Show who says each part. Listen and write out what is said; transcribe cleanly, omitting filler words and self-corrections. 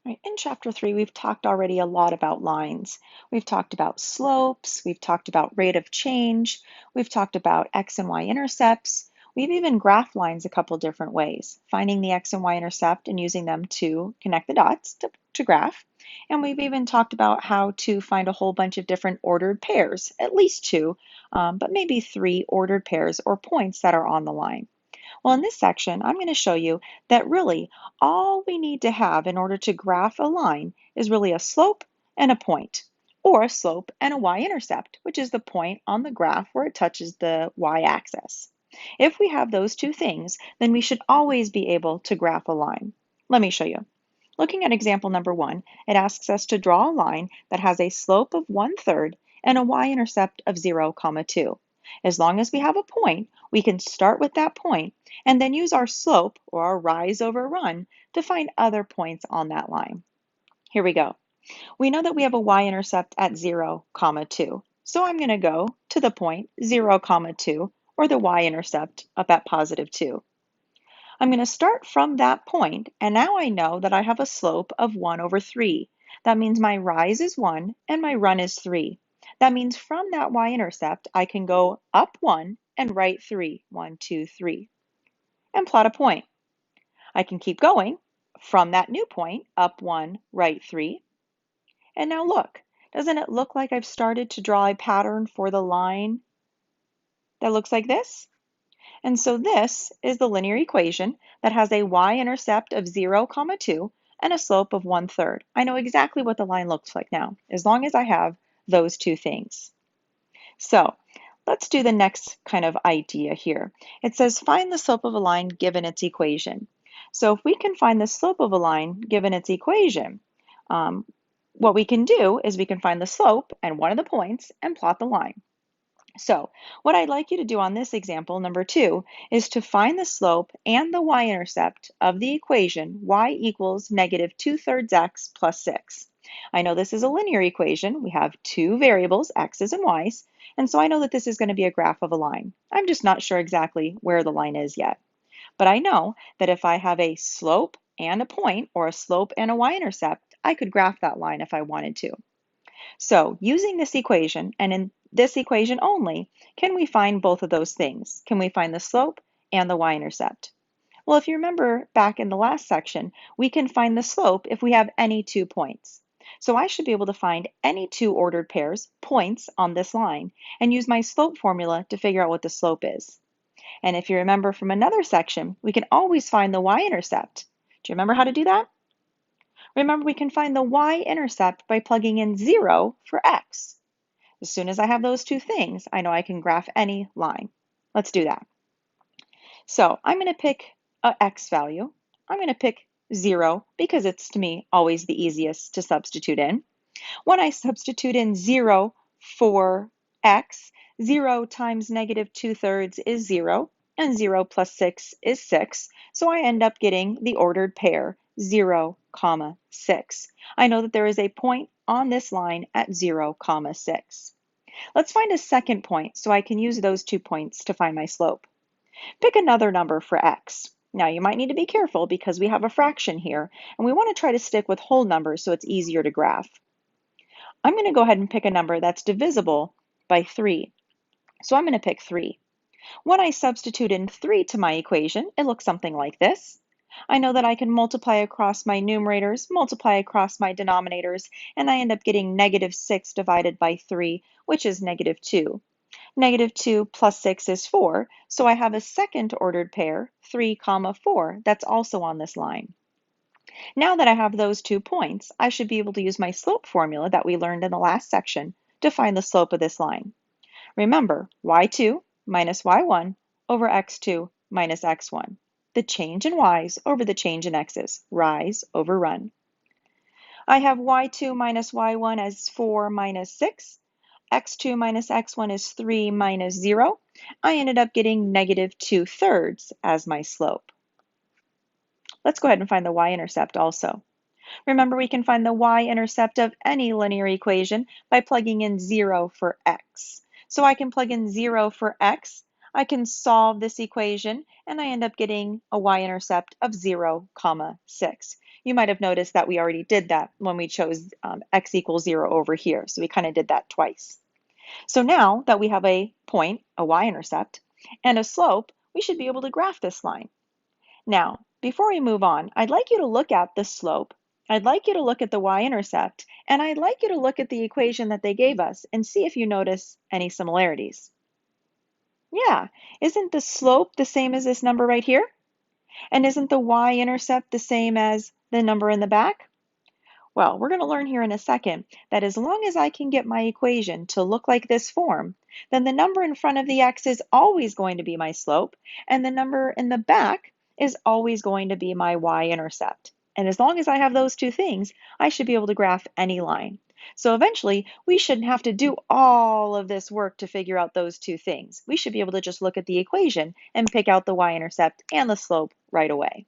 Speaker 1: Right, in chapter 3, we've talked already a lot about lines. We've talked about slopes, we've talked about rate of change, we've talked about x and y intercepts. We've even graphed lines a couple different ways, finding the x and y intercept and using them to connect the dots to graph. And we've even talked about how to find a whole bunch of different ordered pairs, at least two, but maybe three ordered pairs or points that are on the line. Well, in this section, I'm going to show you that really all we need to have in order to graph a line is really a slope and a point, or a slope and a y-intercept, which is the point on the graph where it touches the y-axis. If we have those two things, then we should always be able to graph a line. Let me show you. Looking at example number 1, it asks us to draw a line that has a slope of 1/3 and a y-intercept of 0, 2. As long as we have a point, we can start with that point and then use our slope or our rise over run to find other points on that line. Here we go. We know that we have a y-intercept at 0, 2. So I'm going to go to the point 0, 2, or the y-intercept up at +2. I'm going to start from that point, and now I know that I have a slope of 1/3. That means my rise is 1 and my run is 3. That means from that y-intercept, I can go up 1 and right 3, 1, 2, 3, and plot a point. I can keep going from that new point, up 1, right 3. And now look, doesn't it look like I've started to draw a pattern for the line that looks like this? And so this is the linear equation that has a y-intercept of 0, 2 and a slope of 1/3. I know exactly what the line looks like now, as long as I have those two things. So let's do the next kind of idea here. It says find the slope of a line given its equation. So if we can find the slope of a line given its equation, what we can do is we can find the slope and one of the points and plot the line. So what I'd like you to do on this example, number 2, is to find the slope and the y-intercept of the equation y equals -2/3 x plus 6. I know this is a linear equation. We have two variables, x's and y's, and so I know that this is going to be a graph of a line. I'm just not sure exactly where the line is yet. But I know that if I have a slope and a point, or a slope and a y-intercept, I could graph that line if I wanted to. So using this equation, and in this equation only, can we find both of those things? Can we find the slope and the y-intercept? Well, if you remember back in the last section, we can find the slope if we have any two points. So I should be able to find any two ordered pairs, points, on this line, and use my slope formula to figure out what the slope is. And if you remember from another section, we can always find the y-intercept. Do you remember how to do that? Remember, we can find the y-intercept by plugging in 0 for x. As soon as I have those two things, I know I can graph any line. Let's do that. So I'm going to pick a x value. I'm going to pick 0 because it's, to me, always the easiest to substitute in. When I substitute in 0 for x, 0 times -2/3 is 0, and 0 plus 6 is 6. So I end up getting the ordered pair 0, 6. I know that there is a point on this line at 0, 6. Let's find a second point so I can use those 2 points to find my slope. Pick another number for x. Now you might need to be careful because we have a fraction here, and we want to try to stick with whole numbers so it's easier to graph. I'm going to go ahead and pick a number that's divisible by 3. So I'm going to pick 3. When I substitute in 3 to my equation, it looks something like this. I know that I can multiply across my numerators, multiply across my denominators, and I end up getting -6 divided by 3, which is -2. -2 plus 6 is 4, so I have a second ordered pair, 3, 4, that's also on this line. Now that I have those 2 points, I should be able to use my slope formula that we learned in the last section to find the slope of this line. Remember, y2 minus y1 over x2 minus x1. The change in y's over the change in x's, rise over run. I have y2 minus y1 as 4 minus 6. x2 minus x1 is 3 minus 0. I ended up getting -2/3 as my slope. Let's go ahead and find the y-intercept also. Remember, we can find the y-intercept of any linear equation by plugging in 0 for x. So I can plug in 0 for x, I can solve this equation, and I end up getting a y-intercept of 0, 6. You might have noticed that we already did that when we chose x equals 0 over here. So we kind of did that twice. So now that we have a point, a y-intercept, and a slope, we should be able to graph this line. Now, before we move on, I'd like you to look at the slope, I'd like you to look at the y-intercept, and I'd like you to look at the equation that they gave us and see if you notice any similarities. Yeah, isn't the slope the same as this number right here? And isn't the y-intercept the same as the number in the back? Well, we're going to learn here in a second that as long as I can get my equation to look like this form, then the number in front of the x is always going to be my slope, and the number in the back is always going to be my y-intercept. And as long as I have those two things, I should be able to graph any line. So eventually, we shouldn't have to do all of this work to figure out those two things. We should be able to just look at the equation and pick out the y-intercept and the slope right away.